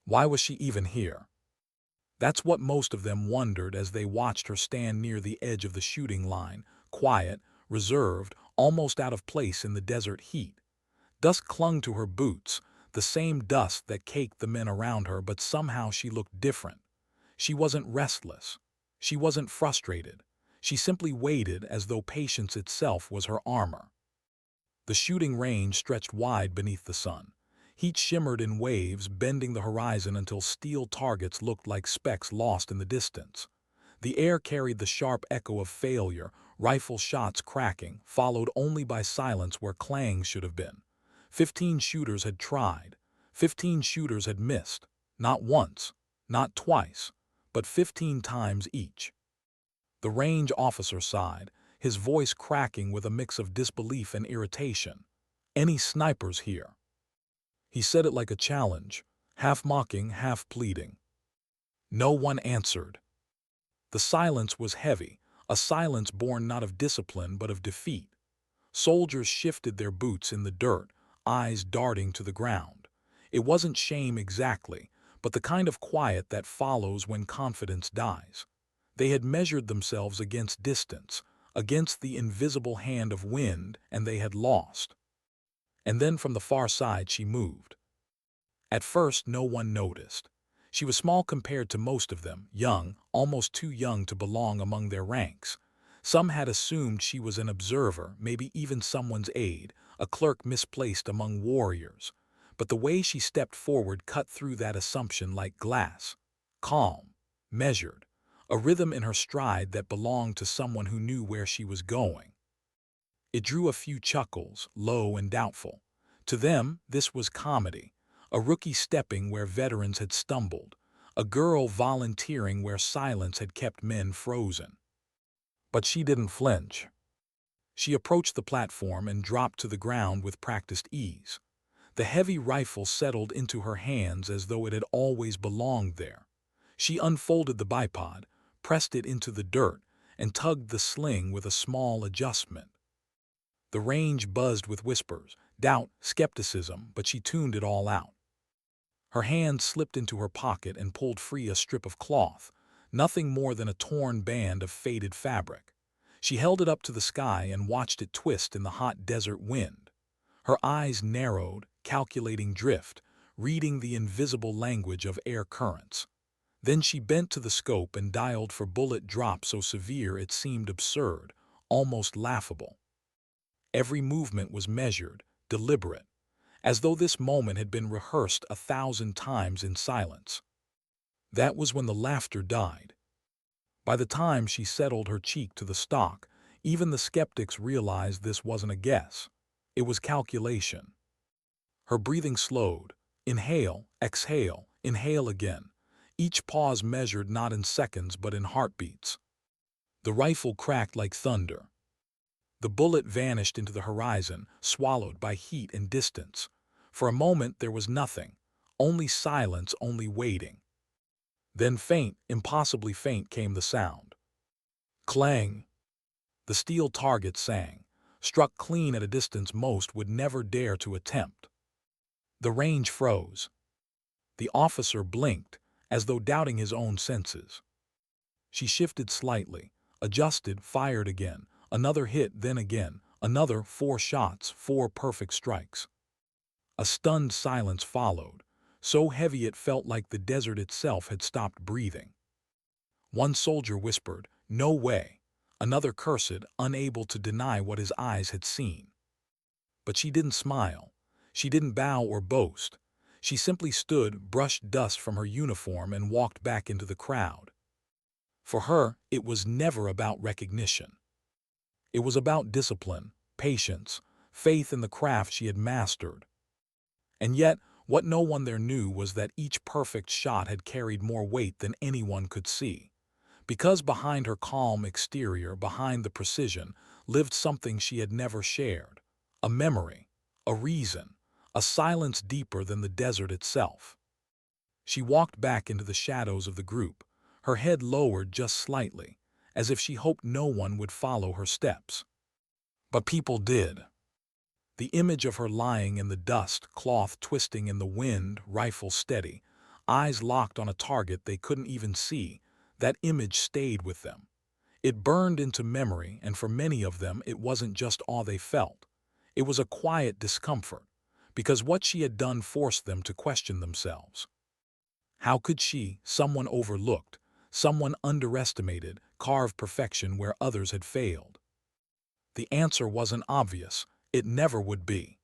Why was she even here? That's what most of them wondered as they watched her stand near the edge of the shooting line, quiet, reserved, almost out of place in the desert heat. Dust clung to her boots, the same dust that caked the men around her, but somehow she looked different. She wasn't restless. She wasn't frustrated. She simply waited as though patience itself was her armor. The shooting range stretched wide beneath the sun. Heat shimmered in waves, bending the horizon until steel targets looked like specks lost in the distance. The air carried the sharp echo of failure, rifle shots cracking, followed only by silence where clangs should have been. 15 shooters had tried. 15 shooters had missed. Not once, not twice, but 15 times each. The range officer sighed, his voice cracking with a mix of disbelief and irritation. "Any snipers here?" He said it like a challenge, half mocking, half pleading. No one answered. The silence was heavy, a silence born not of discipline but of defeat. Soldiers shifted their boots in the dirt, eyes darting to the ground. It wasn't shame exactly, but the kind of quiet that follows when confidence dies. They had measured themselves against distance, against the invisible hand of wind, and they had lost. And then from the far side she moved. At first no one noticed. She was small compared to most of them, young, almost too young to belong among their ranks. Some had assumed she was an observer, maybe even someone's aide, a clerk misplaced among warriors. But the way she stepped forward cut through that assumption like glass. Calm, measured, a rhythm in her stride that belonged to someone who knew where she was going. It drew a few chuckles, low and doubtful. To them, this was comedy. A rookie stepping where veterans had stumbled. A girl volunteering where silence had kept men frozen. But she didn't flinch. She approached the platform and dropped to the ground with practiced ease. The heavy rifle settled into her hands as though it had always belonged there. She unfolded the bipod, pressed it into the dirt, and tugged the sling with a small adjustment. The range buzzed with whispers, doubt, skepticism, but she tuned it all out. Her hand slipped into her pocket and pulled free a strip of cloth, nothing more than a torn band of faded fabric. She held it up to the sky and watched it twist in the hot desert wind. Her eyes narrowed, calculating drift, reading the invisible language of air currents. Then she bent to the scope and dialed for bullet drop so severe it seemed absurd, almost laughable. Every movement was measured, deliberate, as though this moment had been rehearsed 1,000 times in silence. That was when the laughter died. By the time she settled her cheek to the stock, even the skeptics realized this wasn't a guess. It was calculation. Her breathing slowed. Inhale, exhale, inhale again. Each pause measured not in seconds but in heartbeats. The rifle cracked like thunder. The bullet vanished into the horizon, swallowed by heat and distance. For a moment there was nothing, only silence, only waiting. Then faint, impossibly faint came the sound. Clang! The steel target sang, struck clean at a distance most would never dare to attempt. The range froze. The officer blinked, as though doubting his own senses. She shifted slightly, adjusted, fired again. Another hit, then again. Another, 4 shots, 4 perfect strikes. A stunned silence followed, so heavy it felt like the desert itself had stopped breathing. One soldier whispered, "No way." Another cursed, unable to deny what his eyes had seen. But she didn't smile. She didn't bow or boast. She simply stood, brushed dust from her uniform, and walked back into the crowd. For her, it was never about recognition. It was about discipline, patience, faith in the craft she had mastered. And yet, what no one there knew was that each perfect shot had carried more weight than anyone could see. Because behind her calm exterior, behind the precision, lived something she had never shared. A memory, a reason, a silence deeper than the desert itself. She walked back into the shadows of the group, her head lowered just slightly, as if she hoped no one would follow her steps. But people did. The image of her lying in the dust, cloth twisting in the wind, rifle steady, eyes locked on a target they couldn't even see, that image stayed with them. It burned into memory, and for many of them it wasn't just awe they felt. It was a quiet discomfort, because what she had done forced them to question themselves. How could she, someone overlooked, someone underestimated, carve perfection where others had failed? The answer wasn't obvious. It never would be.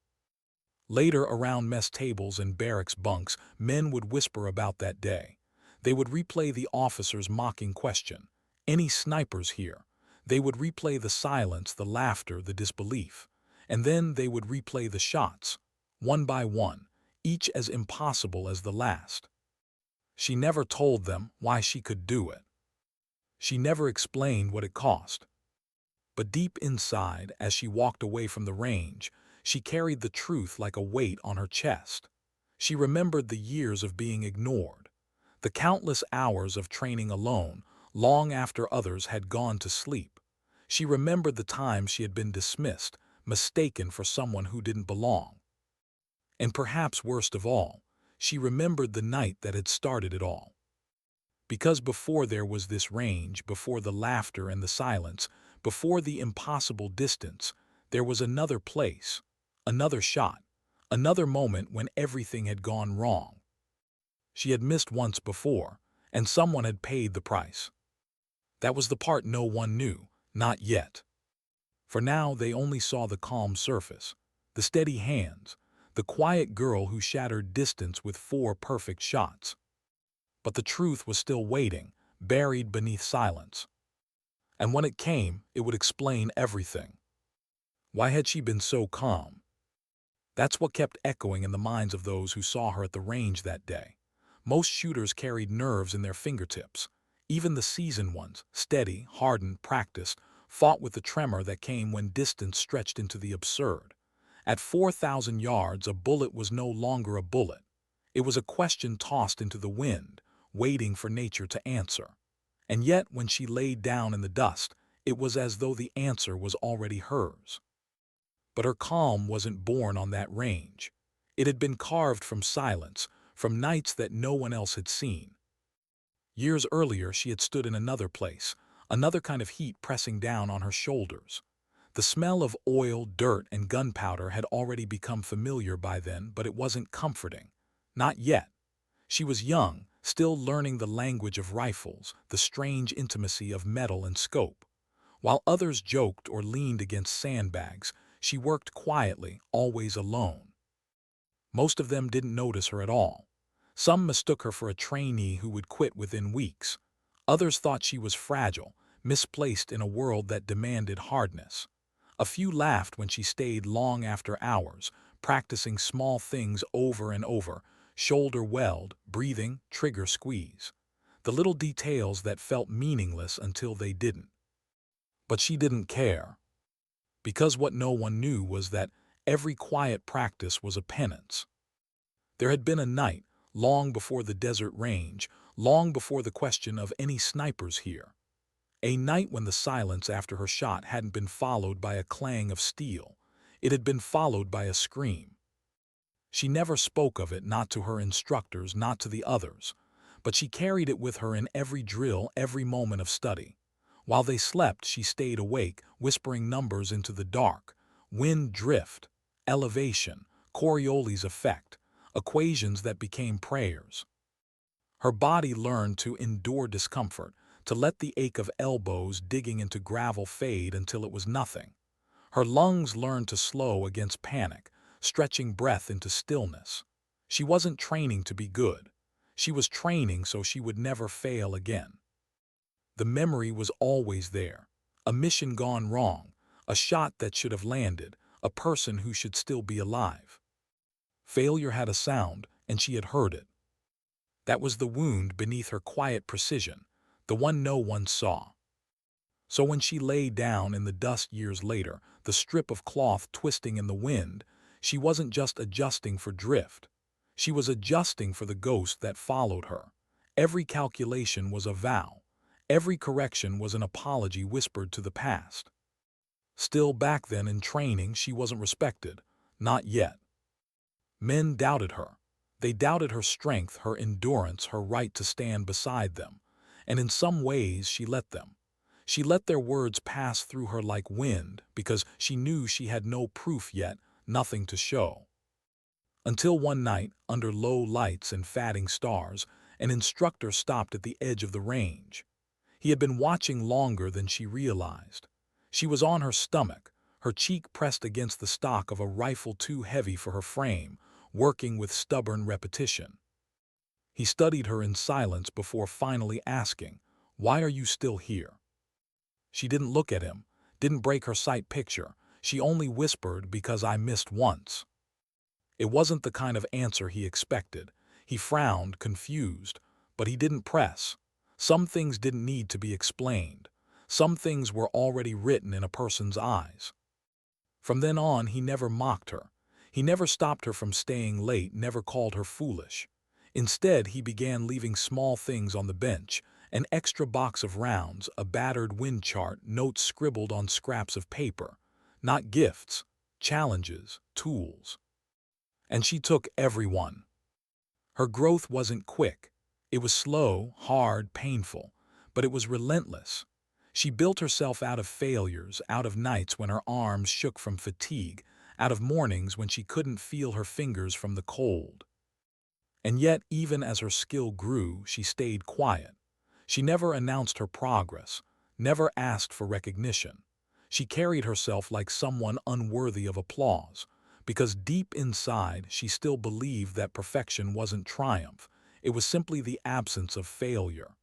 Later, around mess tables and barracks bunks, men would whisper about that day. They would replay the officer's mocking question, "Any snipers here?" They would replay the silence, the laughter, the disbelief. And then they would replay the shots, one by one, each as impossible as the last. She never told them why she could do it. She never explained what it cost. But deep inside, as she walked away from the range, she carried the truth like a weight on her chest. She remembered the years of being ignored, the countless hours of training alone, long after others had gone to sleep. She remembered the times she had been dismissed, mistaken for someone who didn't belong. And perhaps worst of all, she remembered the night that had started it all. Because before there was this range, before the laughter and the silence, before the impossible distance, there was another place, another shot, another moment when everything had gone wrong. She had missed once before, and someone had paid the price. That was the part no one knew, not yet. For now they only saw the calm surface, the steady hands, the quiet girl who shattered distance with 4 perfect shots. But the truth was still waiting, buried beneath silence. And when it came, it would explain everything. Why had she been so calm? That's what kept echoing in the minds of those who saw her at the range that day. Most shooters carried nerves in their fingertips. Even the seasoned ones, steady, hardened, practiced, fought with the tremor that came when distance stretched into the absurd. At 4,000 yards, a bullet was no longer a bullet. It was a question tossed into the wind, waiting for nature to answer. And yet, when she laid down in the dust, it was as though the answer was already hers. But her calm wasn't born on that range. It had been carved from silence, from nights that no one else had seen. Years earlier, she had stood in another place, another kind of heat pressing down on her shoulders. The smell of oil, dirt, and gunpowder had already become familiar by then, but it wasn't comforting. Not yet. She was young, still learning the language of rifles, the strange intimacy of metal and scope. While others joked or leaned against sandbags, she worked quietly, always alone. Most of them didn't notice her at all. Some mistook her for a trainee who would quit within weeks. Others thought she was fragile, misplaced in a world that demanded hardness. A few laughed when she stayed long after hours, practicing small things over and over, shoulder weld, breathing, trigger squeeze. The little details that felt meaningless until they didn't. But she didn't care. Because what no one knew was that every quiet practice was a penance. There had been a night, long before the desert range, long before the question of any snipers here. A night when the silence after her shot hadn't been followed by a clang of steel. It had been followed by a scream. She never spoke of it, not to her instructors, not to the others, but she carried it with her in every drill, every moment of study. While they slept, she stayed awake, whispering numbers into the dark. Wind drift, elevation, Coriolis effect, equations that became prayers. Her body learned to endure discomfort, to let the ache of elbows digging into gravel fade until it was nothing. Her lungs learned to slow against panic, stretching breath into stillness. She wasn't training to be good. She was training so she would never fail again. The memory was always there. A mission gone wrong, a shot that should have landed, a person who should still be alive. Failure had a sound, and she had heard it. That was the wound beneath her quiet precision, the one no one saw. So when she lay down in the dust years later, the strip of cloth twisting in the wind, she wasn't just adjusting for drift. She was adjusting for the ghost that followed her. Every calculation was a vow. Every correction was an apology whispered to the past. Still, back then in training, she wasn't respected. Not yet. Men doubted her. They doubted her strength, her endurance, her right to stand beside them. And in some ways she let them. She let their words pass through her like wind because she knew she had no proof yet, nothing to show. Until one night, under low lights and fading stars, an instructor stopped at the edge of the range. He had been watching longer than she realized. She was on her stomach, her cheek pressed against the stock of a rifle too heavy for her frame, working with stubborn repetition. He studied her in silence before finally asking, "Why are you still here?" She didn't look at him, didn't break her sight picture. She only whispered, "Because I missed once." It wasn't the kind of answer he expected. He frowned, confused, but he didn't press. Some things didn't need to be explained. Some things were already written in a person's eyes. From then on, he never mocked her. He never stopped her from staying late, never called her foolish. Instead, he began leaving small things on the bench, an extra box of rounds, a battered wind chart, notes scribbled on scraps of paper. Not gifts, challenges, tools. And she took every one. Her growth wasn't quick. It was slow, hard, painful, but it was relentless. She built herself out of failures, out of nights when her arms shook from fatigue, out of mornings when she couldn't feel her fingers from the cold. And yet, even as her skill grew, she stayed quiet. She never announced her progress, never asked for recognition. She carried herself like someone unworthy of applause, because deep inside she still believed that perfection wasn't triumph, it was simply the absence of failure.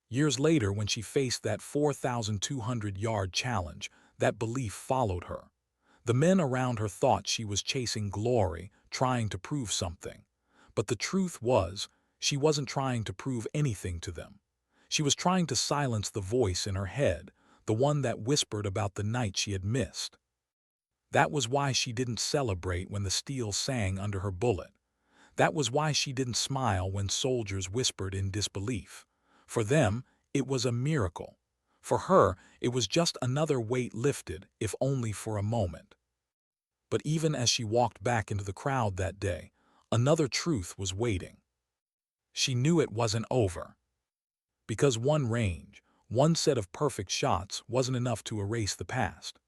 Years later, when she faced that 4,200-yard challenge, that belief followed her. The men around her thought she was chasing glory, trying to prove something. But the truth was, she wasn't trying to prove anything to them. She was trying to silence the voice in her head, the one that whispered about the night she had missed. That was why she didn't celebrate when the steel sang under her bullet. That was why she didn't smile when soldiers whispered in disbelief. For them, it was a miracle. For her, it was just another weight lifted, if only for a moment. But even as she walked back into the crowd that day, another truth was waiting. She knew it wasn't over. Because one range, one set of perfect shots wasn't enough to erase the past.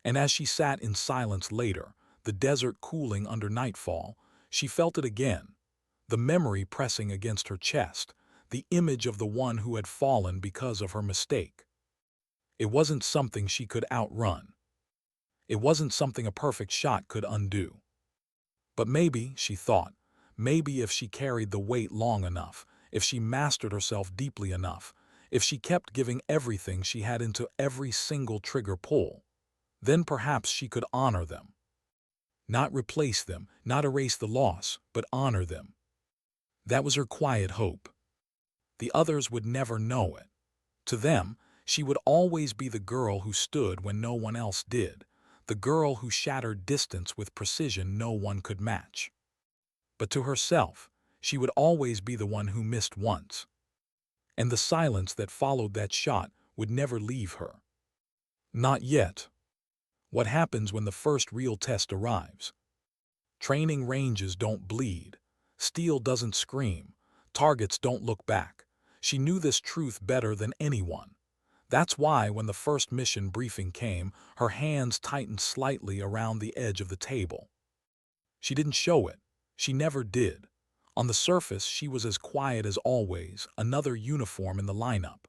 And as she sat in silence later, the desert cooling under nightfall, she felt it again, the memory pressing against her chest, the image of the one who had fallen because of her mistake. It wasn't something she could outrun. It wasn't something a perfect shot could undo. But maybe, she thought, maybe if she carried the weight long enough, if she mastered herself deeply enough, if she kept giving everything she had into every single trigger pull, then perhaps she could honor them. Not replace them, not erase the loss, but honor them. That was her quiet hope. The others would never know it. To them, she would always be the girl who stood when no one else did, the girl who shattered distance with precision no one could match. But to herself, she would always be the one who missed once. And the silence that followed that shot would never leave her. Not yet. What happens when the first real test arrives? Training ranges don't bleed. Steel doesn't scream. Targets don't look back. She knew this truth better than anyone. That's why when the first mission briefing came, her hands tightened slightly around the edge of the table. She didn't show it. She never did. On the surface, she was as quiet as always, another uniform in the lineup.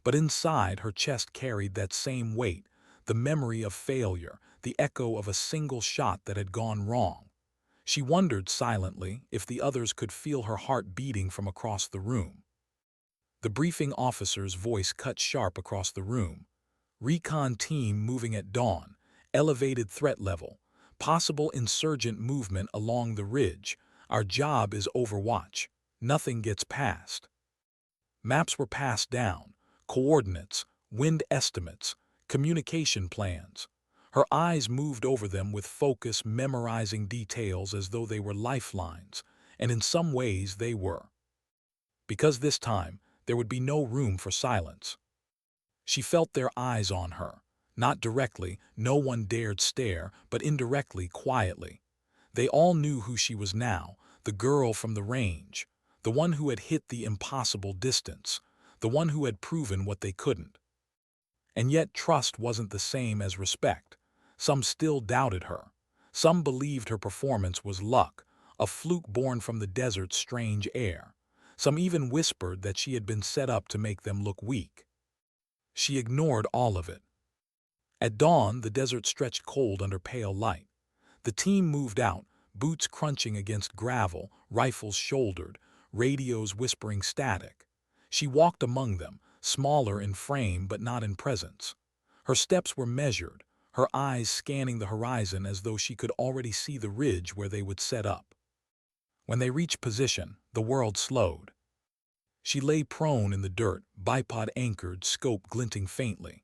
But inside, her chest carried that same weight, the memory of failure, the echo of a single shot that had gone wrong. She wondered silently if the others could feel her heart beating from across the room. The briefing officer's voice cut sharp across the room. Recon team moving at dawn, elevated threat level, possible insurgent movement along the ridge. Our job is overwatch. Nothing gets past. Maps were passed down, coordinates, wind estimates, communication plans. Her eyes moved over them with focus, memorizing details as though they were lifelines, and in some ways they were. Because this time, there would be no room for silence. She felt their eyes on her. Not directly, no one dared stare, but indirectly, quietly. They all knew who she was now, the girl from the range, the one who had hit the impossible distance, the one who had proven what they couldn't. And yet trust wasn't the same as respect. Some still doubted her. Some believed her performance was luck, a fluke born from the desert's strange air. Some even whispered that she had been set up to make them look weak. She ignored all of it. At dawn, the desert stretched cold under pale light. The team moved out, boots crunching against gravel, rifles shouldered, radios whispering static. She walked among them, smaller in frame but not in presence. Her steps were measured, her eyes scanning the horizon as though she could already see the ridge where they would set up. When they reached position, the world slowed. She lay prone in the dirt, bipod anchored, scope glinting faintly.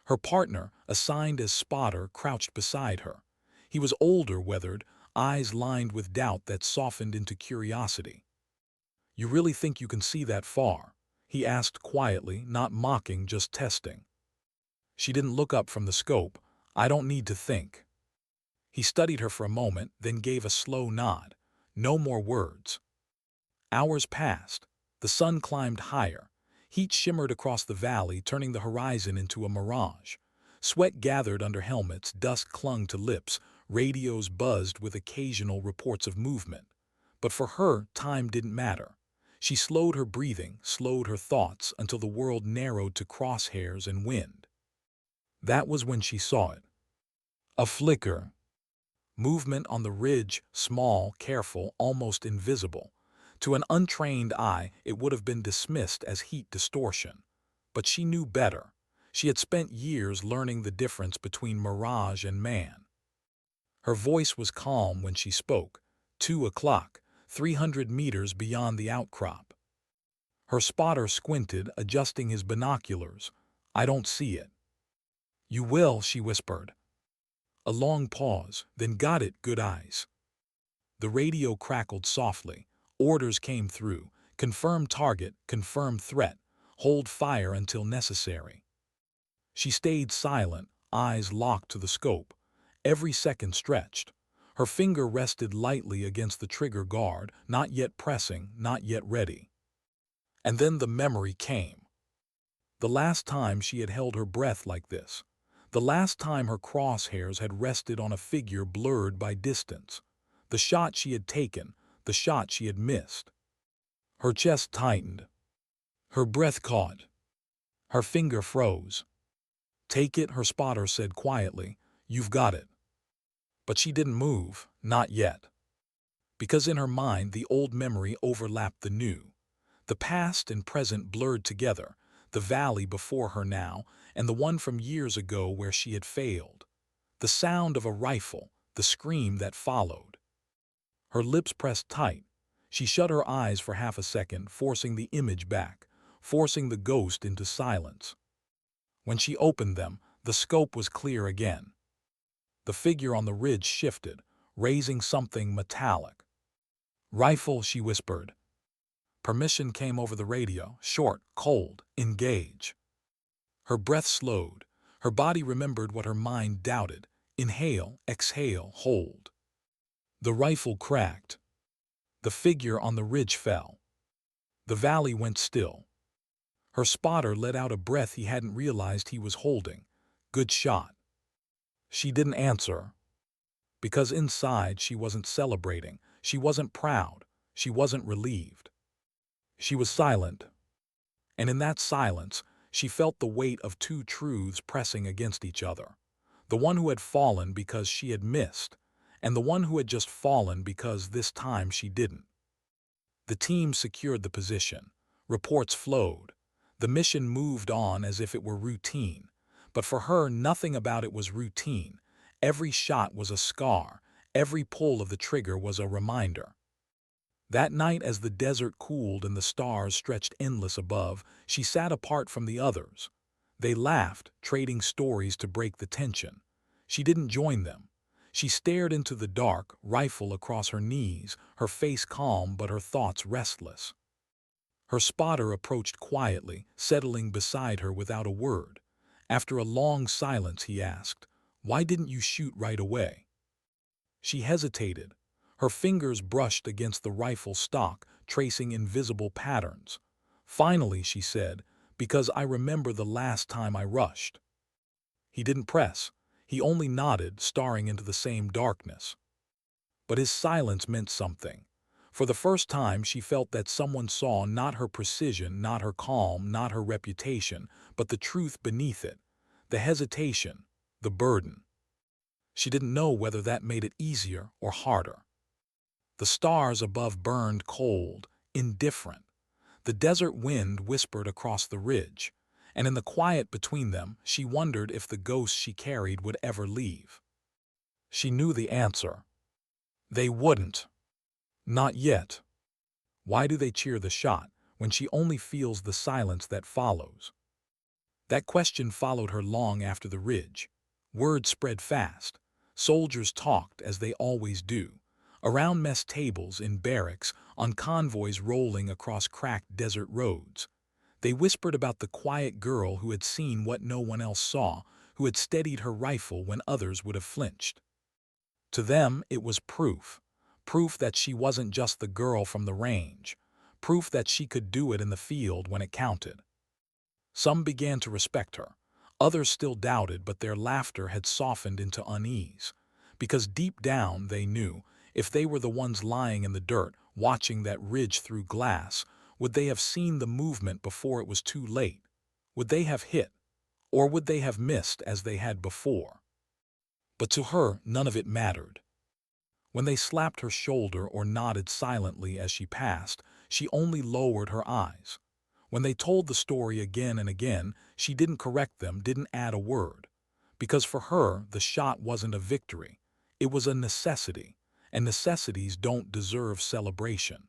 Her partner, assigned as spotter, crouched beside her. He was older, weathered, eyes lined with doubt that softened into curiosity. "You really think you can see that far?" he asked quietly, not mocking, just testing. She didn't look up from the scope. "I don't need to think." He studied her for a moment, then gave a slow nod. No more words. Hours passed. The sun climbed higher. Heat shimmered across the valley, turning the horizon into a mirage. Sweat gathered under helmets, dust clung to lips, radios buzzed with occasional reports of movement. But for her, time didn't matter. She slowed her breathing, slowed her thoughts, until the world narrowed to crosshairs and wind. That was when she saw it. A flicker. Movement on the ridge, small, careful, almost invisible. To an untrained eye, it would have been dismissed as heat distortion. But she knew better. She had spent years learning the difference between mirage and man. Her voice was calm when she spoke. 2 o'clock, 300 meters beyond the outcrop. Her spotter squinted, adjusting his binoculars. "I don't see it." "You will," she whispered. A long pause, then "Got it, good eyes." The radio crackled softly. Orders came through. Confirm target, confirm threat. Hold fire until necessary. She stayed silent, eyes locked to the scope. Every second stretched. Her finger rested lightly against the trigger guard, not yet pressing, not yet ready. And then the memory came. The last time she had held her breath like this. The last time her crosshairs had rested on a figure blurred by distance. The shot she had taken, the shot she had missed. Her chest tightened. Her breath caught. Her finger froze. "Take it," her spotter said quietly. "You've got it." But she didn't move, not yet. Because in her mind the old memory overlapped the new. The past and present blurred together, the valley before her now, and the one from years ago where she had failed. The sound of a rifle, the scream that followed. Her lips pressed tight. She shut her eyes for half a second, forcing the image back, forcing the ghost into silence. When she opened them, the scope was clear again. The figure on the ridge shifted, raising something metallic. "Rifle," she whispered. Permission came over the radio, short, cold, "Engage." Her breath slowed. Her body remembered what her mind doubted. Inhale, exhale, hold. The rifle cracked. The figure on the ridge fell. The valley went still. Her spotter let out a breath he hadn't realized he was holding. "Good shot." She didn't answer. Because inside she wasn't celebrating. She wasn't proud. She wasn't relieved. She was silent. And in that silence, she felt the weight of two truths pressing against each other. The one who had fallen because she had missed, and the one who had just fallen because this time she didn't. The team secured the position. Reports flowed. The mission moved on as if it were routine. But for her, nothing about it was routine. Every shot was a scar. Every pull of the trigger was a reminder. That night, as the desert cooled and the stars stretched endless above, she sat apart from the others. They laughed, trading stories to break the tension. She didn't join them. She stared into the dark, rifle across her knees, her face calm but her thoughts restless. Her spotter approached quietly, settling beside her without a word. After a long silence, he asked, "Why didn't you shoot right away?" She hesitated. Her fingers brushed against the rifle stock, tracing invisible patterns. "Finally," she said, "because I remember the last time I rushed." He didn't press. He only nodded, staring into the same darkness. But his silence meant something. For the first time, she felt that someone saw not her precision, not her calm, not her reputation, but the truth beneath it, the hesitation, the burden. She didn't know whether that made it easier or harder. The stars above burned cold, indifferent. The desert wind whispered across the ridge, and in the quiet between them, she wondered if the ghosts she carried would ever leave. She knew the answer. They wouldn't. Not yet. Why do they cheer the shot when she only feels the silence that follows? That question followed her long after the ridge. Word spread fast. Soldiers talked, as they always do, around mess tables, in barracks, on convoys rolling across cracked desert roads. They whispered about the quiet girl who had seen what no one else saw, who had steadied her rifle when others would have flinched. To them, it was proof. Proof that she wasn't just the girl from the range. Proof that she could do it in the field when it counted. Some began to respect her. Others still doubted, but their laughter had softened into unease. Because deep down they knew, if they were the ones lying in the dirt, watching that ridge through glass, would they have seen the movement before it was too late? Would they have hit? Or would they have missed as they had before? But to her, none of it mattered. When they slapped her shoulder or nodded silently as she passed, she only lowered her eyes. When they told the story again and again, she didn't correct them, didn't add a word. Because for her, the shot wasn't a victory. It was a necessity, and necessities don't deserve celebration.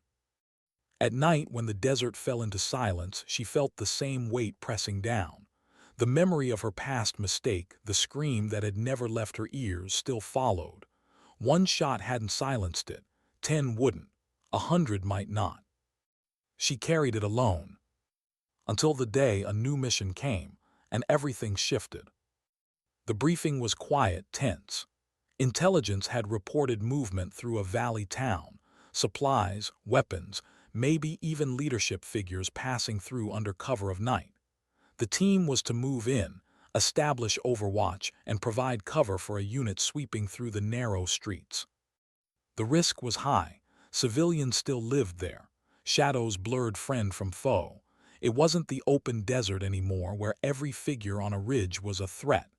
At night, when the desert fell into silence, she felt the same weight pressing down. The memory of her past mistake, the scream that had never left her ears, still followed. One shot hadn't silenced it. 10 wouldn't. 100 might not. She carried it alone. Until the day a new mission came, and everything shifted. The briefing was quiet, tense. Intelligence had reported movement through a valley town, supplies, weapons, maybe even leadership figures passing through under cover of night. The team was to move in, establish overwatch, and provide cover for a unit sweeping through the narrow streets. The risk was high. Civilians still lived there. Shadows blurred friend from foe. It wasn't the open desert anymore, where every figure on a ridge was a threat.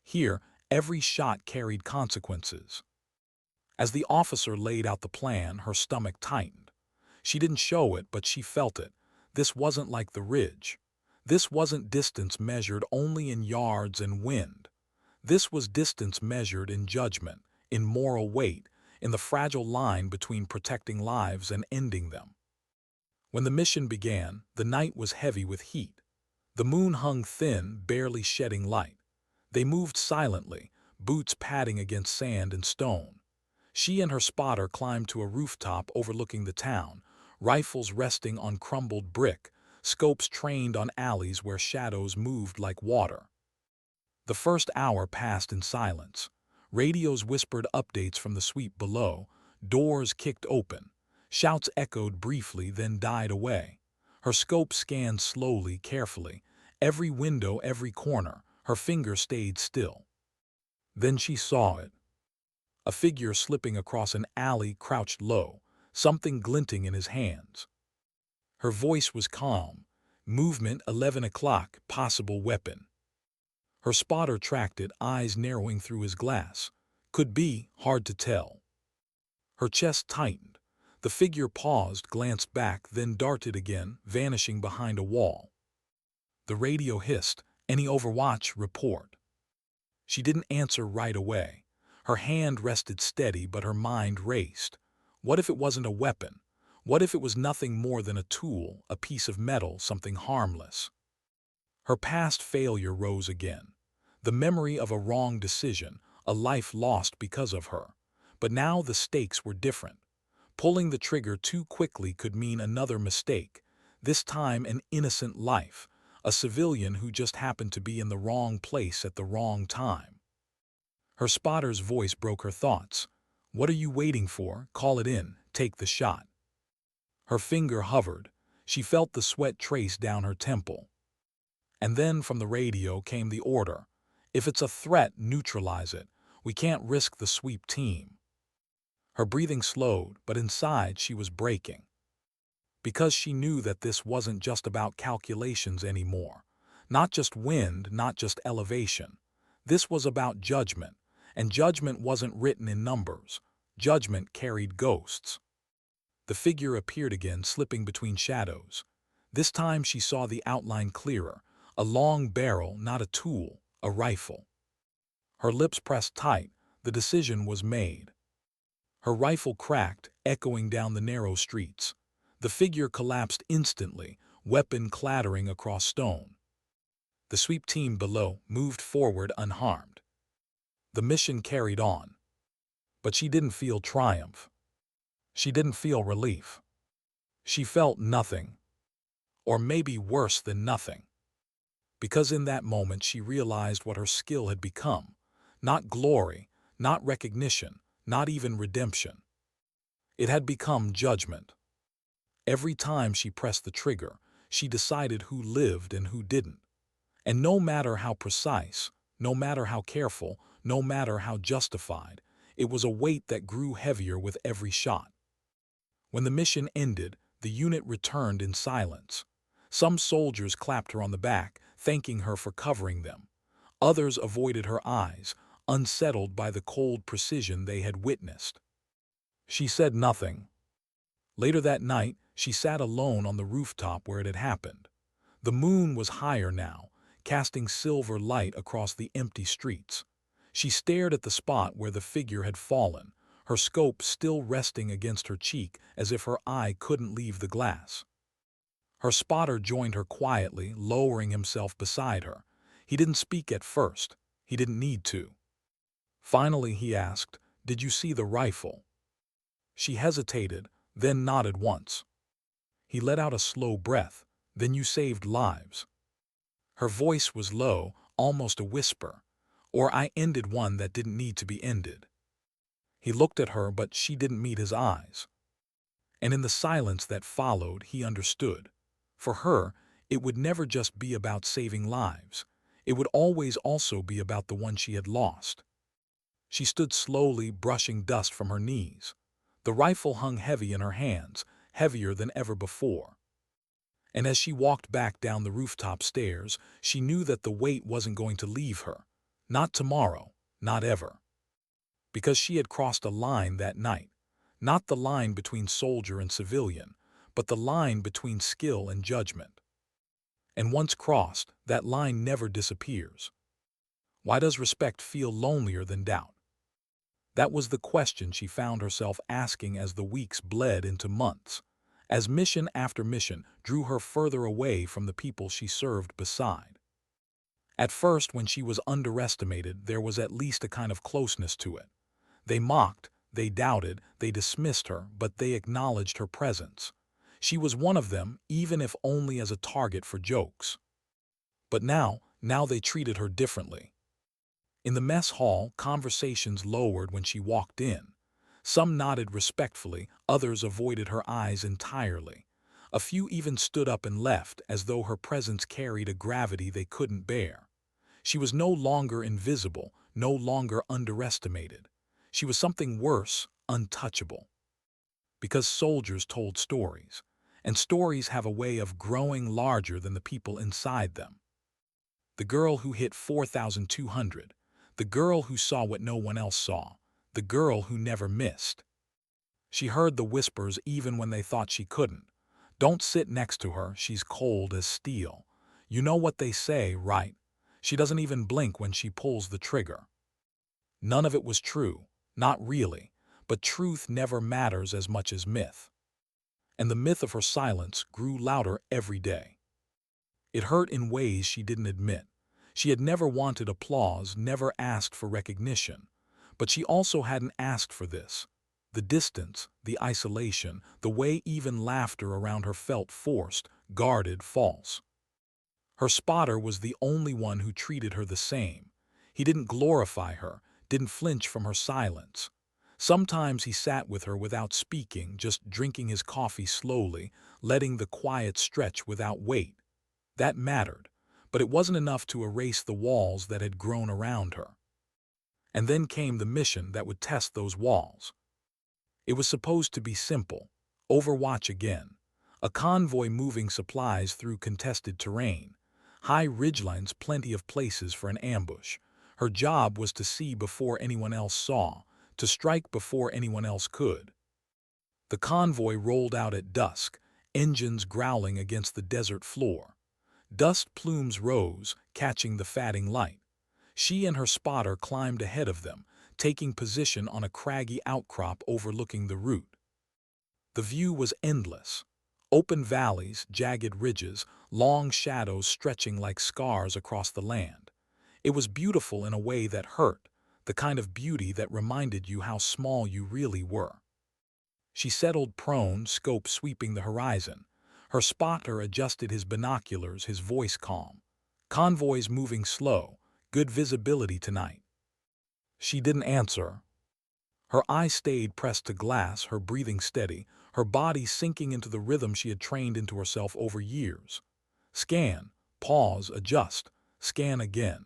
Here, every shot carried consequences. As the officer laid out the plan, her stomach tightened. She didn't show it, but she felt it. This wasn't like the ridge. This wasn't distance measured only in yards and wind. This was distance measured in judgment, in moral weight, in the fragile line between protecting lives and ending them. When the mission began, the night was heavy with heat. The moon hung thin, barely shedding light. They moved silently, boots padding against sand and stone. She and her spotter climbed to a rooftop overlooking the town, rifles resting on crumbled brick, scopes trained on alleys where shadows moved like water. The first hour passed in silence. Radios whispered updates from the sweep below, doors kicked open. Shouts echoed briefly, then died away. Her scope scanned slowly, carefully. Every window, every corner. Her finger stayed still. Then she saw it. A figure slipping across an alley, crouched low, something glinting in his hands. Her voice was calm. Movement, 11 o'clock, possible weapon. Her spotter tracked it, eyes narrowing through his glass. Could be, hard to tell. Her chest tightened. The figure paused, glanced back, then darted again, vanishing behind a wall. The radio hissed, "Any overwatch, report." She didn't answer right away. Her hand rested steady, but her mind raced. What if it wasn't a weapon? What if it was nothing more than a tool, a piece of metal, something harmless? Her past failure rose again. The memory of a wrong decision, a life lost because of her. But now the stakes were different. Pulling the trigger too quickly could mean another mistake, this time an innocent life, a civilian who just happened to be in the wrong place at the wrong time. Her spotter's voice broke her thoughts. What are you waiting for? Call it in. Take the shot. Her finger hovered. She felt the sweat trace down her temple. And then from the radio came the order. If it's a threat, neutralize it. We can't risk the sweep team. Her breathing slowed, but inside she was breaking. Because she knew that this wasn't just about calculations anymore. Not just wind, not just elevation. This was about judgment, and judgment wasn't written in numbers. Judgment carried ghosts. The figure appeared again, slipping between shadows. This time she saw the outline clearer, a long barrel, not a tool, a rifle. Her lips pressed tight, the decision was made. Her rifle cracked, echoing down the narrow streets. The figure collapsed instantly, weapon clattering across stone. The sweep team below moved forward unharmed. The mission carried on. But she didn't feel triumph. She didn't feel relief. She felt nothing. Or maybe worse than nothing. Because in that moment she realized what her skill had become. Not glory, not recognition, not even redemption. It had become judgment. Every time she pressed the trigger, she decided who lived and who didn't. And no matter how precise, no matter how careful, no matter how justified, it was a weight that grew heavier with every shot. When the mission ended, the unit returned in silence. Some soldiers clapped her on the back, thanking her for covering them. Others avoided her eyes, unsettled by the cold precision they had witnessed. She said nothing. Later that night, she sat alone on the rooftop where it had happened. The moon was higher now, casting silver light across the empty streets. She stared at the spot where the figure had fallen, her scope still resting against her cheek as if her eye couldn't leave the glass. Her spotter joined her quietly, lowering himself beside her. He didn't speak at first. He didn't need to. Finally he asked, "Did you see the rifle?" She hesitated, then nodded once. He let out a slow breath. "Then you saved lives." Her voice was low, almost a whisper. "Or I ended one that didn't need to be ended." He looked at her, but she didn't meet his eyes. And in the silence that followed, he understood. For her, it would never just be about saving lives. It would always also be about the one she had lost. She stood slowly, brushing dust from her knees. The rifle hung heavy in her hands, heavier than ever before. And as she walked back down the rooftop stairs, she knew that the weight wasn't going to leave her. Not tomorrow, not ever. Because she had crossed a line that night. Not the line between soldier and civilian, but the line between skill and judgment. And once crossed, that line never disappears. Why does respect feel lonelier than doubt? That was the question she found herself asking as the weeks bled into months, as mission after mission drew her further away from the people she served beside. At first, when she was underestimated, there was at least a kind of closeness to it. They mocked, they doubted, they dismissed her, but they acknowledged her presence. She was one of them, even if only as a target for jokes. But now they treated her differently. In the mess hall, conversations lowered when she walked in. Some nodded respectfully, others avoided her eyes entirely. A few even stood up and left, as though her presence carried a gravity they couldn't bear. She was no longer invisible, no longer underestimated. She was something worse, untouchable. Because soldiers told stories, and stories have a way of growing larger than the people inside them. The girl who hit 4,200. The girl who saw what no one else saw. The girl who never missed. She heard the whispers even when they thought she couldn't. "Don't sit next to her, she's cold as steel. You know what they say, right? She doesn't even blink when she pulls the trigger." None of it was true, not really, but truth never matters as much as myth. And the myth of her silence grew louder every day. It hurt in ways she didn't admit. She had never wanted applause, never asked for recognition. But she also hadn't asked for this. The distance, the isolation, the way even laughter around her felt forced, guarded, false. Her spotter was the only one who treated her the same. He didn't glorify her, didn't flinch from her silence. Sometimes he sat with her without speaking, just drinking his coffee slowly, letting the quiet stretch without weight. That mattered, but it wasn't enough to erase the walls that had grown around her. And then came the mission that would test those walls. It was supposed to be simple. Overwatch again. A convoy moving supplies through contested terrain. High ridgelines, plenty of places for an ambush. Her job was to see before anyone else saw, to strike before anyone else could. The convoy rolled out at dusk, engines growling against the desert floor. Dust plumes rose, catching the fading light. She and her spotter climbed ahead of them, taking position on a craggy outcrop overlooking the route. The view was endless. Open valleys, jagged ridges, long shadows stretching like scars across the land. It was beautiful in a way that hurt, the kind of beauty that reminded you how small you really were. She settled prone, scope sweeping the horizon. Her spotter adjusted his binoculars, his voice calm. Convoys moving slow, good visibility tonight. She didn't answer. Her eyes stayed pressed to glass, her breathing steady, her body sinking into the rhythm she had trained into herself over years. Scan, pause, adjust, scan again.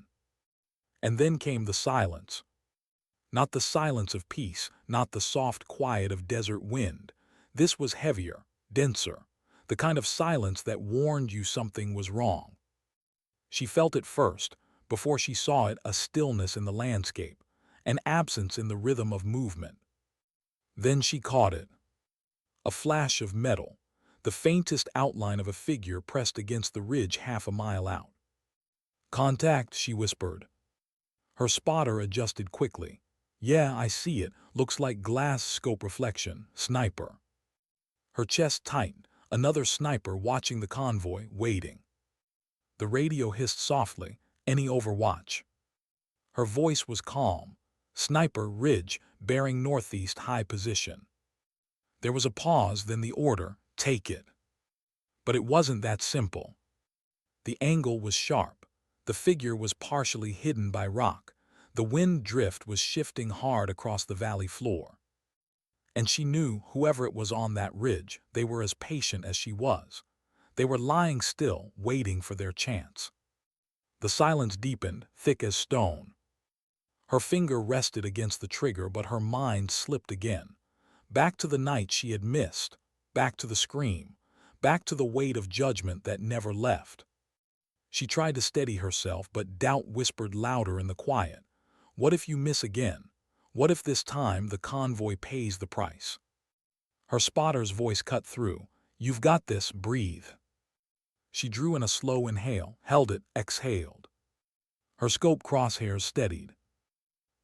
And then came the silence. Not the silence of peace, not the soft quiet of desert wind. This was heavier, denser, the kind of silence that warned you something was wrong. She felt it first, before she saw it, a stillness in the landscape, an absence in the rhythm of movement. Then she caught it. A flash of metal, the faintest outline of a figure pressed against the ridge half a mile out. "Contact," she whispered. Her spotter adjusted quickly. "Yeah, I see it. Looks like glass scope reflection. Sniper." Her chest tightened. Another sniper watching the convoy, waiting. The radio hissed softly. "Any overwatch?" Her voice was calm. "Sniper, ridge, bearing northeast, high position." There was a pause, then the order, "Take it." But it wasn't that simple. The angle was sharp. The figure was partially hidden by rock. The wind drift was shifting hard across the valley floor. And she knew, whoever it was on that ridge, they were as patient as she was. They were lying still, waiting for their chance. The silence deepened, thick as stone. Her finger rested against the trigger, but her mind slipped again. Back to the night she had missed, back to the scream, back to the weight of judgment that never left. She tried to steady herself, but doubt whispered louder in the quiet. What if you miss again? What if this time the convoy pays the price? Her spotter's voice cut through. "You've got this, breathe." She drew in a slow inhale, held it, exhaled. Her scope crosshairs steadied.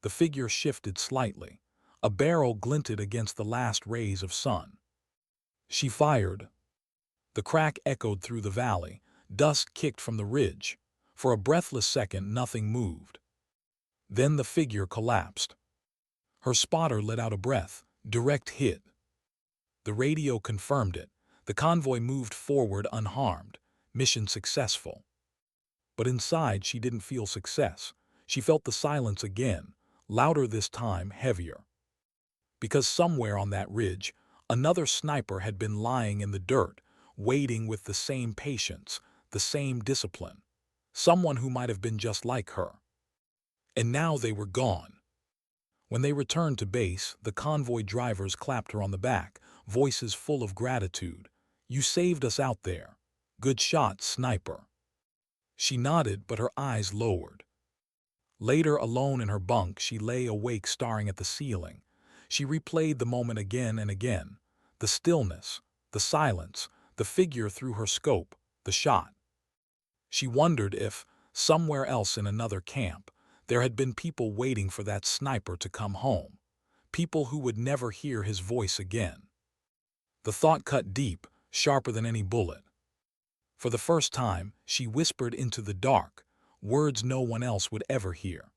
The figure shifted slightly. A barrel glinted against the last rays of sun. She fired. The crack echoed through the valley. Dust kicked from the ridge. For a breathless second, nothing moved. Then the figure collapsed. Her spotter let out a breath. Direct hit. The radio confirmed it. The convoy moved forward unharmed. Mission successful. But inside she didn't feel success. She felt the silence again, louder this time, heavier. Because somewhere on that ridge, another sniper had been lying in the dirt, waiting with the same patience, the same discipline. Someone who might have been just like her. And now they were gone. When they returned to base, the convoy drivers clapped her on the back, voices full of gratitude. "You saved us out there. Good shot, sniper." She nodded, but her eyes lowered. Later, alone in her bunk, she lay awake staring at the ceiling. She replayed the moment again and again. The stillness, the silence, the figure through her scope, the shot. She wondered if, somewhere else in another camp, there had been people waiting for that sniper to come home. People who would never hear his voice again. The thought cut deep, sharper than any bullet. For the first time, she whispered into the dark, words no one else would ever hear.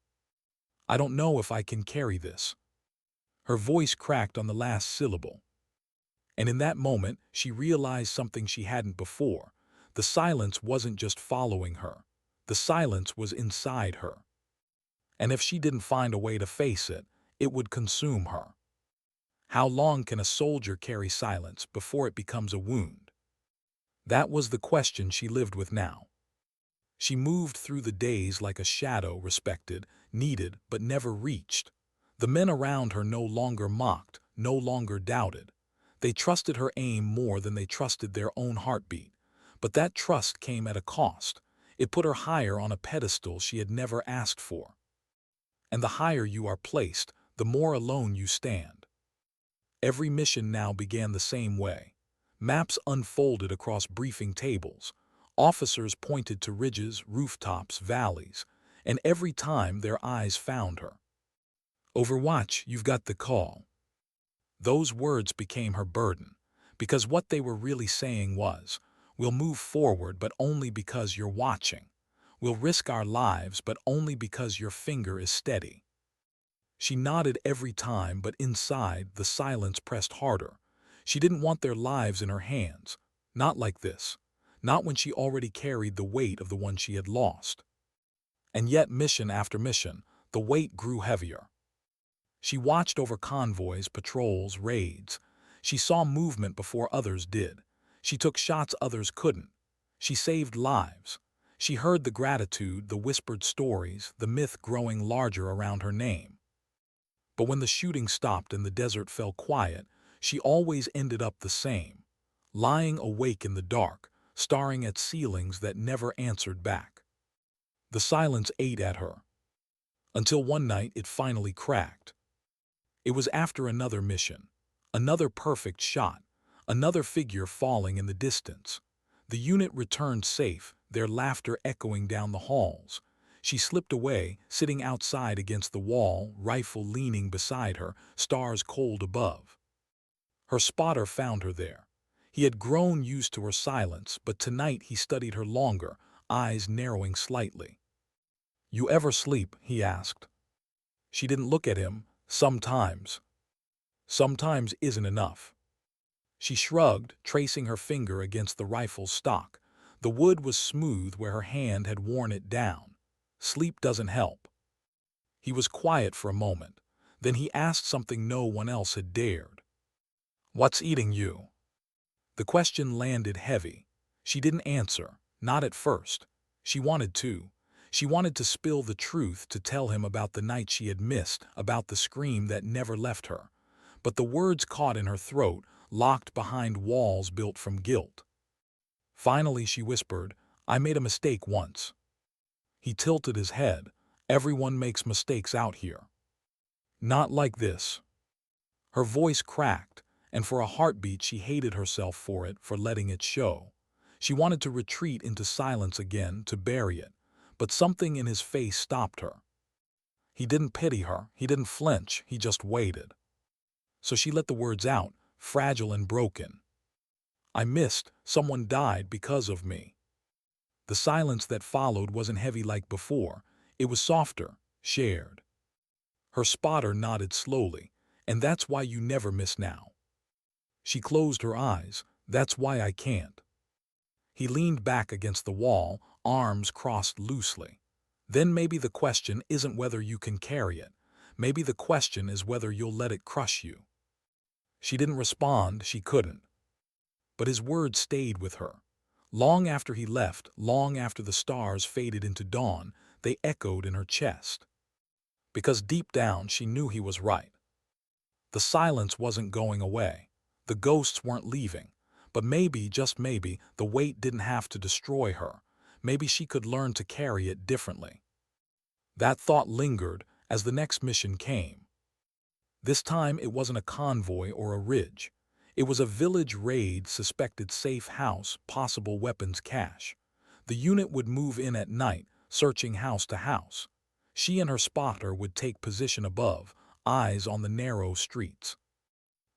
"I don't know if I can carry this." Her voice cracked on the last syllable. And in that moment, she realized something she hadn't before. The silence wasn't just following her. The silence was inside her. And if she didn't find a way to face it, it would consume her. How long can a soldier carry silence before it becomes a wound? That was the question she lived with now. She moved through the days like a shadow, respected, needed, but never reached. The men around her no longer mocked, no longer doubted. They trusted her aim more than they trusted their own heartbeat. But that trust came at a cost. It put her higher on a pedestal she had never asked for. And the higher you are placed, the more alone you stand. Every mission now began the same way. Maps unfolded across briefing tables. Officers pointed to ridges, rooftops, valleys, and every time their eyes found her. Overwatch, you've got the call. Those words became her burden, because what they were really saying was, we'll move forward but only because you're watching. We'll risk our lives but only because your finger is steady. She nodded every time, but inside, the silence pressed harder. She didn't want their lives in her hands. Not like this. Not when she already carried the weight of the one she had lost. And yet, mission after mission, the weight grew heavier. She watched over convoys, patrols, raids. She saw movement before others did. She took shots others couldn't. She saved lives. She heard the gratitude, the whispered stories, the myth growing larger around her name. But when the shooting stopped and the desert fell quiet, she always ended up the same, lying awake in the dark, staring at ceilings that never answered back. The silence ate at her, until one night it finally cracked. It was after another mission, another perfect shot, another figure falling in the distance. The unit returned safe, their laughter echoing down the halls. She slipped away, sitting outside against the wall, rifle leaning beside her, stars cold above. Her spotter found her there. He had grown used to her silence, but tonight he studied her longer, eyes narrowing slightly. "You ever sleep?" he asked. She didn't look at him. Sometimes. Sometimes isn't enough. She shrugged, tracing her finger against the rifle's stock. The wood was smooth where her hand had worn it down. Sleep doesn't help. He was quiet for a moment. Then he asked something no one else had dared. "What's eating you?" The question landed heavy. She didn't answer, not at first. She wanted to. She wanted to spill the truth, to tell him about the night she had missed, about the scream that never left her. But the words caught in her throat, locked behind walls built from guilt. Finally she whispered, "I made a mistake once." He tilted his head. "Everyone makes mistakes out here." "Not like this." Her voice cracked, and for a heartbeat she hated herself for it, for letting it show. She wanted to retreat into silence again, to bury it. But something in his face stopped her. He didn't pity her, he didn't flinch, he just waited. So she let the words out, fragile and broken. "I missed, someone died because of me." The silence that followed wasn't heavy like before. It was softer, shared. Her spotter nodded slowly. "And that's why you never miss now." She closed her eyes. "That's why I can't." He leaned back against the wall, arms crossed loosely. "Then maybe the question isn't whether you can carry it. Maybe the question is whether you'll let it crush you." She didn't respond, she couldn't. But his words stayed with her. Long after he left, long after the stars faded into dawn, they echoed in her chest. Because deep down she knew he was right. The silence wasn't going away. The ghosts weren't leaving. But maybe, just maybe, the weight didn't have to destroy her. Maybe she could learn to carry it differently. That thought lingered as the next mission came. This time it wasn't a convoy or a ridge. It was a village raid, suspected safe house, possible weapons cache. The unit would move in at night, searching house to house. She and her spotter would take position above, eyes on the narrow streets.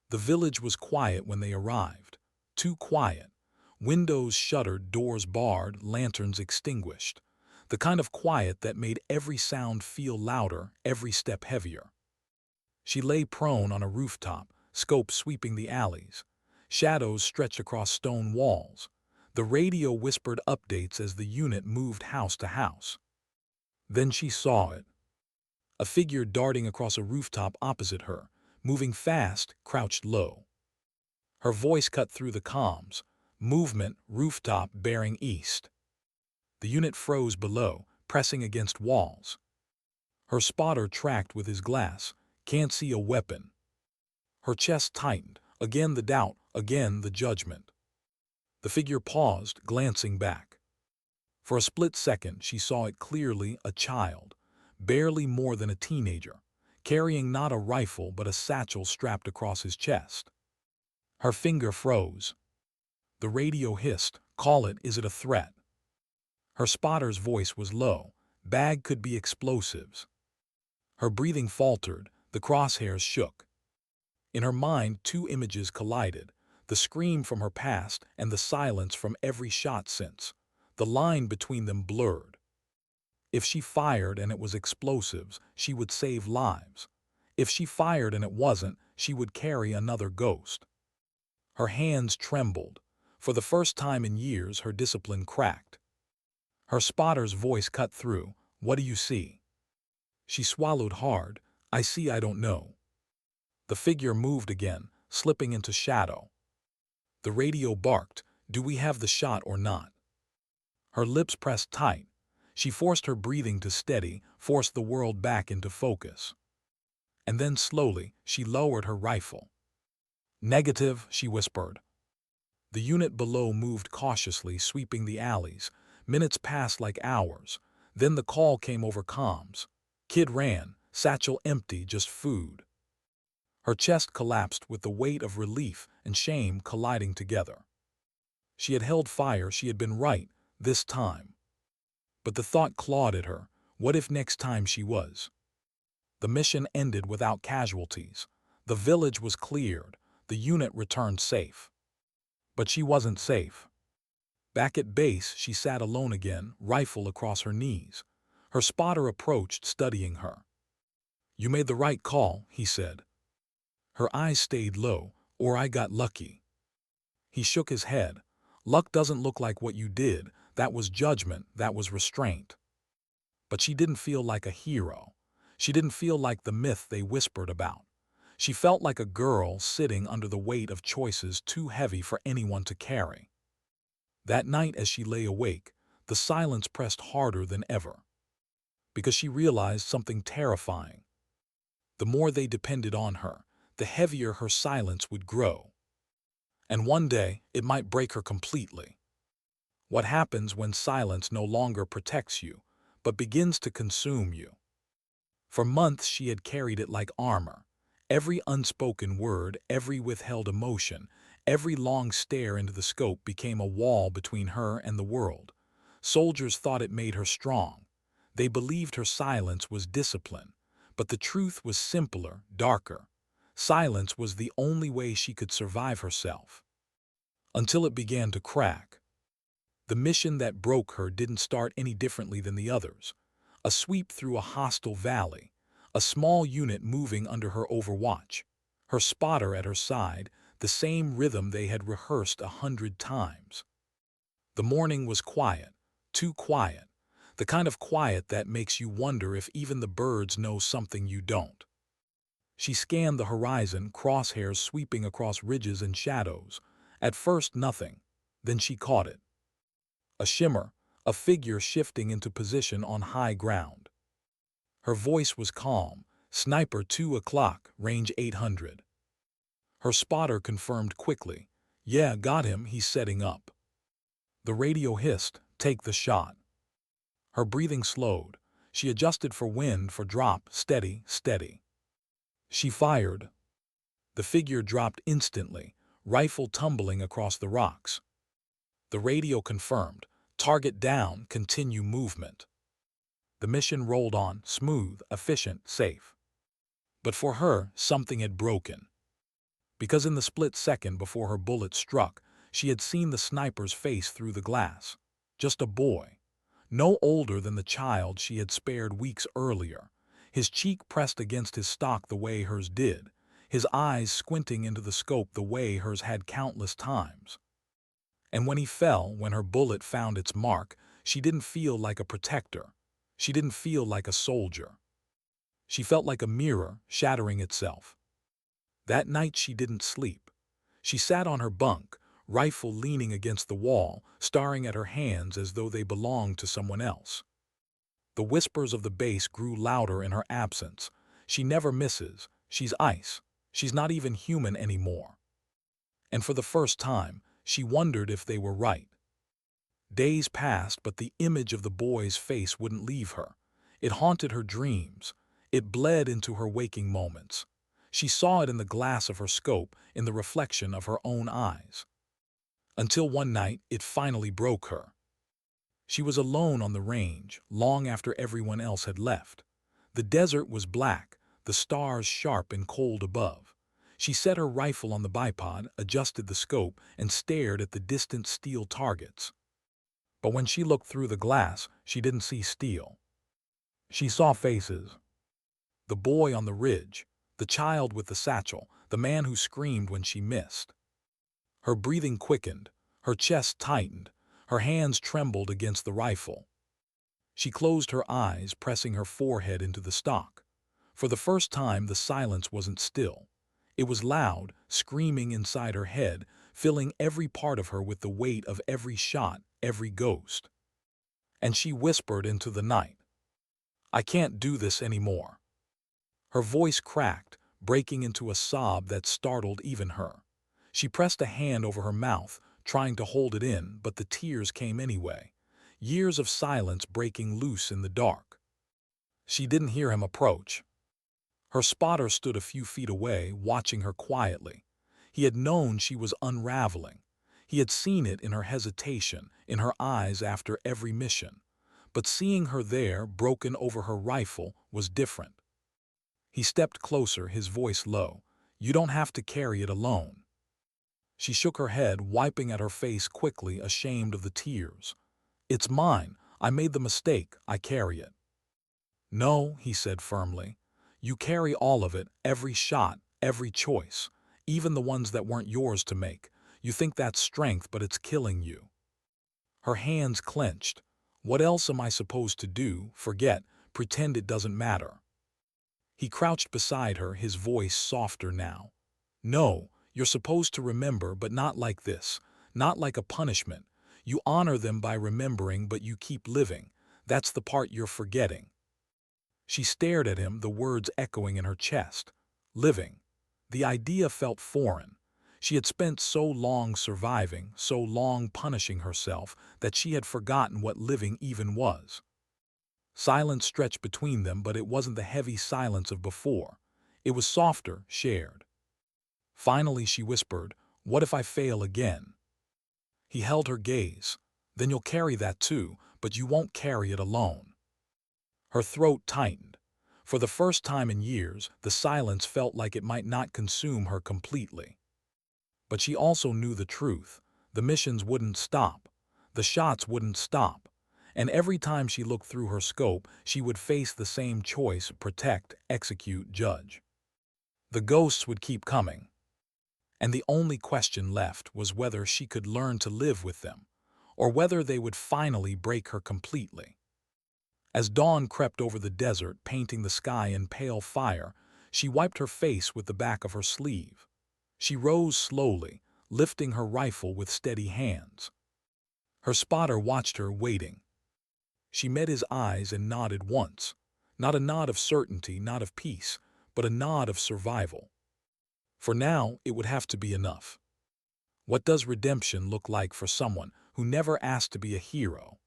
The village was quiet when they arrived. Too quiet. Windows shuttered, doors barred, lanterns extinguished. The kind of quiet that made every sound feel louder, every step heavier. She lay prone on a rooftop, scope sweeping the alleys. Shadows stretched across stone walls. The radio whispered updates as the unit moved house to house. Then she saw it. A figure darting across a rooftop opposite her, moving fast, crouched low. Her voice cut through the comms. Movement, rooftop bearing east. The unit froze below, pressing against walls. Her spotter tracked with his glass. Can't see a weapon. Her chest tightened. Again the doubt, again the judgment. The figure paused, glancing back. For a split second she saw it clearly, a child, barely more than a teenager, carrying not a rifle but a satchel strapped across his chest. Her finger froze. The radio hissed, "Call it, is it a threat?" Her spotter's voice was low. Bag could be explosives. Her breathing faltered, the crosshairs shook. In her mind, two images collided, the scream from her past and the silence from every shot since. The line between them blurred. If she fired and it was explosives, she would save lives. If she fired and it wasn't, she would carry another ghost. Her hands trembled. For the first time in years, her discipline cracked. Her spotter's voice cut through. "What do you see?" She swallowed hard. "I see I don't know." The figure moved again, slipping into shadow. The radio barked, "Do we have the shot or not?" Her lips pressed tight. She forced her breathing to steady, forced the world back into focus. And then slowly, she lowered her rifle. "Negative," she whispered. The unit below moved cautiously, sweeping the alleys. Minutes passed like hours. Then the call came over comms. Kid ran, satchel empty, just food. Her chest collapsed with the weight of relief and shame colliding together. She had held fire, she had been right, this time. But the thought clawed at her. What if next time she was? The mission ended without casualties. The village was cleared. The unit returned safe. But she wasn't safe. Back at base, she sat alone again, rifle across her knees. Her spotter approached, studying her. "You made the right call," he said. Her eyes stayed low. "Or I got lucky." He shook his head. "Luck doesn't look like what you did. That was judgment, that was restraint." But she didn't feel like a hero. She didn't feel like the myth they whispered about. She felt like a girl sitting under the weight of choices too heavy for anyone to carry. That night as she lay awake, the silence pressed harder than ever. Because she realized something terrifying. The more they depended on her, the heavier her silence would grow. And one day, it might break her completely. What happens when silence no longer protects you, but begins to consume you? For months she had carried it like armor. Every unspoken word, every withheld emotion, every long stare into the scope became a wall between her and the world. Soldiers thought it made her strong. They believed her silence was discipline. But the truth was simpler, darker. Silence was the only way she could survive herself. Until it began to crack. The mission that broke her didn't start any differently than the others. A sweep through a hostile valley. A small unit moving under her overwatch. Her spotter at her side, the same rhythm they had rehearsed 100 times. The morning was quiet, too quiet. The kind of quiet that makes you wonder if even the birds know something you don't. She scanned the horizon, crosshairs sweeping across ridges and shadows. At first nothing, then she caught it. A shimmer, a figure shifting into position on high ground. Her voice was calm. "Sniper 2 o'clock, range 800. Her spotter confirmed quickly. "Yeah, got him, he's setting up." The radio hissed, "Take the shot." Her breathing slowed. She adjusted for wind, for drop, steady, steady. She fired. The figure dropped instantly, rifle tumbling across the rocks. The radio confirmed, "Target down, continue movement." The mission rolled on, smooth, efficient, safe. But for her, something had broken. Because in the split second before her bullet struck, she had seen the sniper's face through the glass. Just a boy. No older than the child she had spared weeks earlier. His cheek pressed against his stock the way hers did. His eyes squinting into the scope the way hers had countless times. And when he fell, when her bullet found its mark, she didn't feel like a protector. She didn't feel like a soldier. She felt like a mirror shattering itself. That night she didn't sleep. She sat on her bunk, rifle leaning against the wall, staring at her hands as though they belonged to someone else. The whispers of the bass grew louder in her absence. She never misses. She's ice. She's not even human anymore. And for the first time, she wondered if they were right. Days passed, but the image of the boy's face wouldn't leave her. It haunted her dreams. It bled into her waking moments. She saw it in the glass of her scope, in the reflection of her own eyes. Until one night, it finally broke her. She was alone on the range, long after everyone else had left. The desert was black, the stars sharp and cold above. She set her rifle on the bipod, adjusted the scope, and stared at the distant steel targets. But when she looked through the glass, she didn't see steel. She saw faces. The boy on the ridge, the child with the satchel, the man who screamed when she missed. Her breathing quickened, her chest tightened, her hands trembled against the rifle. She closed her eyes, pressing her forehead into the stock. For the first time, the silence wasn't still. It was loud, screaming inside her head, filling every part of her with the weight of every shot, every ghost. And she whispered into the night, "I can't do this anymore." Her voice cracked, breaking into a sob that startled even her. She pressed a hand over her mouth, trying to hold it in, but the tears came anyway. Years of silence breaking loose in the dark. She didn't hear him approach. Her spotter stood a few feet away, watching her quietly. He had known she was unraveling. He had seen it in her hesitation, in her eyes after every mission. But seeing her there, broken over her rifle, was different. He stepped closer, his voice low. "You don't have to carry it alone." She shook her head, wiping at her face quickly, ashamed of the tears. "It's mine. I made the mistake. I carry it." "No," he said firmly. "You carry all of it, every shot, every choice, even the ones that weren't yours to make. You think that's strength, but it's killing you." Her hands clenched. "What else am I supposed to do? Forget, pretend it doesn't matter." He crouched beside her, his voice softer now. "No, you're supposed to remember, but not like this. Not like a punishment. You honor them by remembering, but you keep living. That's the part you're forgetting." She stared at him, the words echoing in her chest. Living. The idea felt foreign. She had spent so long surviving, so long punishing herself, that she had forgotten what living even was. Silence stretched between them, but it wasn't the heavy silence of before. It was softer, shared. Finally she whispered, "What if I fail again?" He held her gaze. "Then you'll carry that too, but you won't carry it alone." Her throat tightened. For the first time in years, the silence felt like it might not consume her completely. But she also knew the truth. The missions wouldn't stop. The shots wouldn't stop. And every time she looked through her scope, she would face the same choice: protect, execute, judge. The ghosts would keep coming. And the only question left was whether she could learn to live with them, or whether they would finally break her completely. As dawn crept over the desert, painting the sky in pale fire, she wiped her face with the back of her sleeve. She rose slowly, lifting her rifle with steady hands. Her spotter watched her, waiting. She met his eyes and nodded once. Not a nod of certainty, not of peace, but a nod of survival. For now, it would have to be enough. What does redemption look like for someone who never asked to be a hero?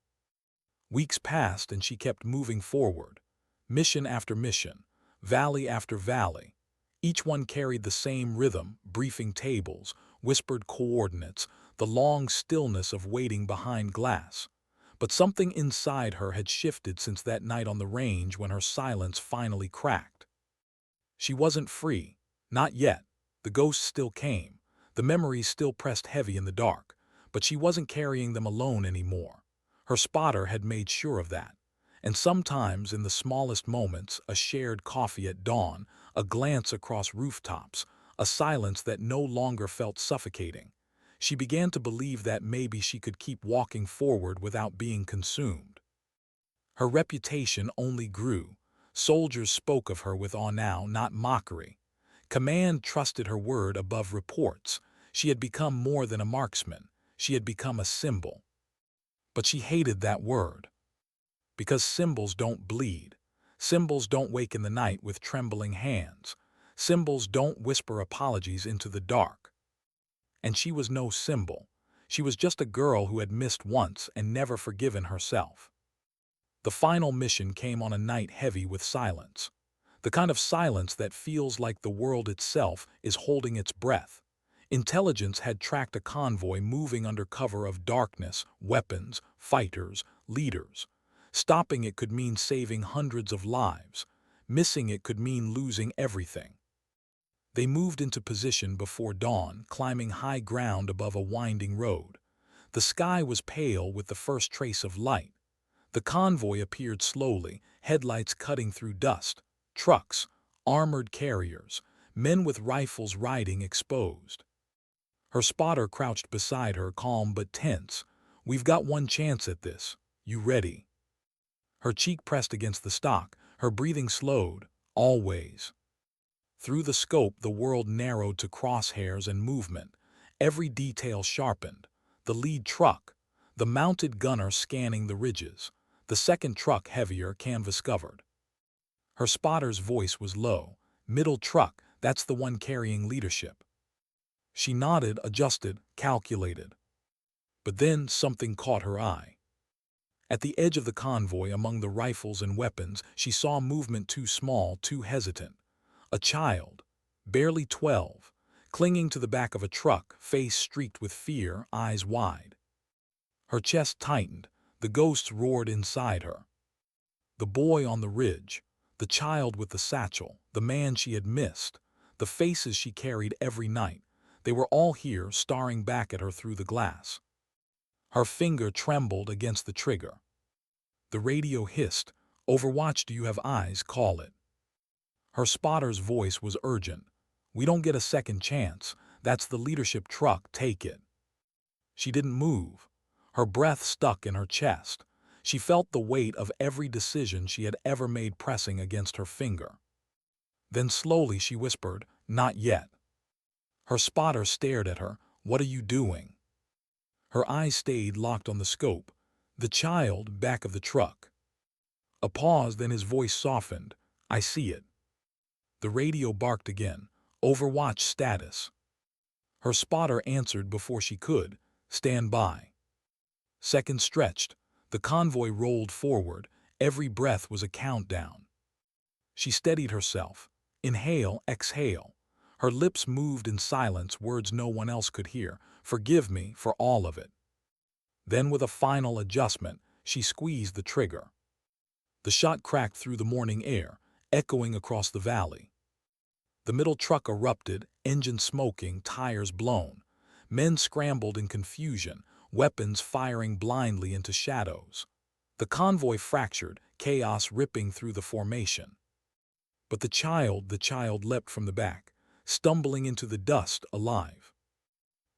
Weeks passed and she kept moving forward. Mission after mission, valley after valley. Each one carried the same rhythm: briefing tables, whispered coordinates, the long stillness of waiting behind glass. But something inside her had shifted since that night on the range when her silence finally cracked. She wasn't free. Not yet. The ghosts still came. The memories still pressed heavy in the dark. But she wasn't carrying them alone anymore. Her spotter had made sure of that. And sometimes, in the smallest moments, a shared coffee at dawn, a glance across rooftops, a silence that no longer felt suffocating, she began to believe that maybe she could keep walking forward without being consumed. Her reputation only grew. Soldiers spoke of her with awe now, not mockery. Command trusted her word above reports. She had become more than a marksman. She had become a symbol. But she hated that word. Because symbols don't bleed. Symbols don't wake in the night with trembling hands. Symbols don't whisper apologies into the dark. And she was no symbol. She was just a girl who had missed once and never forgiven herself. The final mission came on a night heavy with silence. The kind of silence that feels like the world itself is holding its breath. Intelligence had tracked a convoy moving under cover of darkness, weapons, fighters, leaders. Stopping it could mean saving hundreds of lives. Missing it could mean losing everything. They moved into position before dawn, climbing high ground above a winding road. The sky was pale with the first trace of light. The convoy appeared slowly, headlights cutting through dust. Trucks, armored carriers, men with rifles riding exposed. Her spotter crouched beside her, calm but tense. "We've got one chance at this. You ready?" Her cheek pressed against the stock, her breathing slowed. "Always." Through the scope, the world narrowed to crosshairs and movement. Every detail sharpened. The lead truck, the mounted gunner scanning the ridges. The second truck, heavier, canvas-covered. Her spotter's voice was low. "Middle truck, that's the one carrying leadership." She nodded, adjusted, calculated. But then something caught her eye. At the edge of the convoy, among the rifles and weapons, she saw movement too small, too hesitant. A child, barely 12, clinging to the back of a truck, face streaked with fear, eyes wide. Her chest tightened. The ghosts roared inside her. The boy on the ridge, the child with the satchel, the man she had missed, the faces she carried every night, they were all here, staring back at her through the glass. Her finger trembled against the trigger. The radio hissed, "Overwatch, do you have eyes? Call it." Her spotter's voice was urgent. "We don't get a second chance. That's the leadership truck. Take it." She didn't move. Her breath stuck in her chest. She felt the weight of every decision she had ever made pressing against her finger. Then slowly she whispered, "Not yet." Her spotter stared at her. "What are you doing?" Her eyes stayed locked on the scope. The child back of the truck. A pause, then his voice softened. "I see it." The radio barked again. "Overwatch status." Her spotter answered before she could. "Stand by." Seconds stretched. The convoy rolled forward. Every breath was a countdown. She steadied herself. Inhale, exhale. Her lips moved in silence, words no one else could hear. "Forgive me for all of it." Then, with a final adjustment, she squeezed the trigger. The shot cracked through the morning air, echoing across the valley. The middle truck erupted, engine smoking, tires blown. Men scrambled in confusion, weapons firing blindly into shadows. The convoy fractured, chaos ripping through the formation. But the child leapt from the back, stumbling into the dust, alive.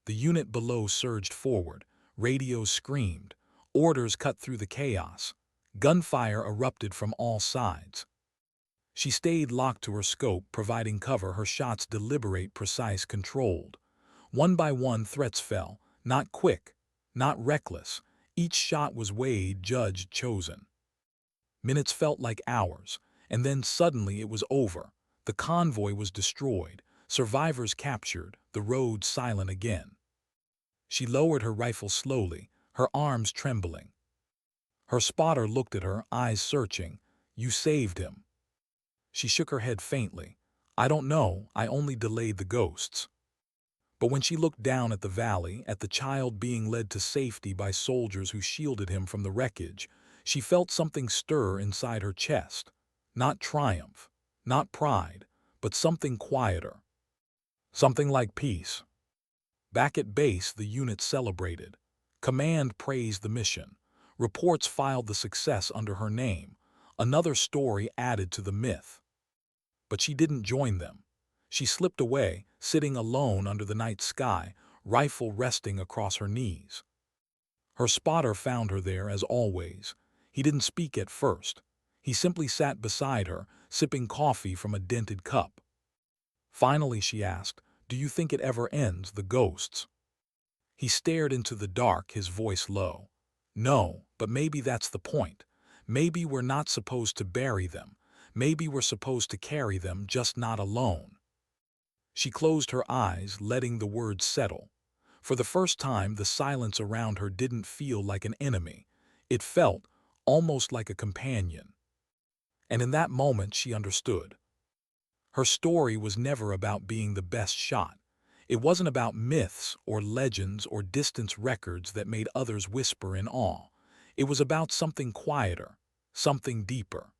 The unit below surged forward. Radios screamed. Orders cut through the chaos. Gunfire erupted from all sides. She stayed locked to her scope, providing cover, her shots deliberate, precise, controlled. One by one, threats fell. Not quick, not reckless. Each shot was weighed, judged, chosen. Minutes felt like hours, and then suddenly it was over. The convoy was destroyed, survivors captured, the road silent again. She lowered her rifle slowly, her arms trembling. Her spotter looked at her, eyes searching. "You saved him." She shook her head faintly. "I don't know, I only delayed the ghosts." But when she looked down at the valley, at the child being led to safety by soldiers who shielded him from the wreckage, she felt something stir inside her chest. Not triumph, not pride, but something quieter. Something like peace. Back at base, the unit celebrated. Command praised the mission. Reports filed the success under her name. Another story added to the myth. But she didn't join them. She slipped away, sitting alone under the night sky, rifle resting across her knees. Her spotter found her there as always. He didn't speak at first. He simply sat beside her, sipping coffee from a dented cup. Finally, she asked, "Do you think it ever ends, the ghosts?" He stared into the dark, his voice low. "No, but maybe that's the point. Maybe we're not supposed to bury them. Maybe we're supposed to carry them, just not alone." She closed her eyes, letting the words settle. For the first time, the silence around her didn't feel like an enemy. It felt almost like a companion. And in that moment, she understood. Her story was never about being the best shot. It wasn't about myths or legends or distant records that made others whisper in awe. It was about something quieter, something deeper.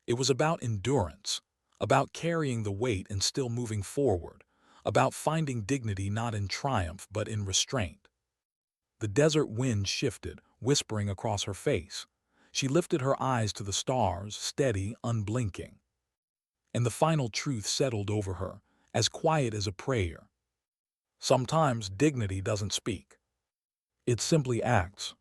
It was about endurance, about carrying the weight and still moving forward, about finding dignity not in triumph but in restraint. The desert wind shifted, whispering across her face. She lifted her eyes to the stars, steady, unblinking. And the final truth settled over her, as quiet as a prayer. Sometimes dignity doesn't speak. It simply acts.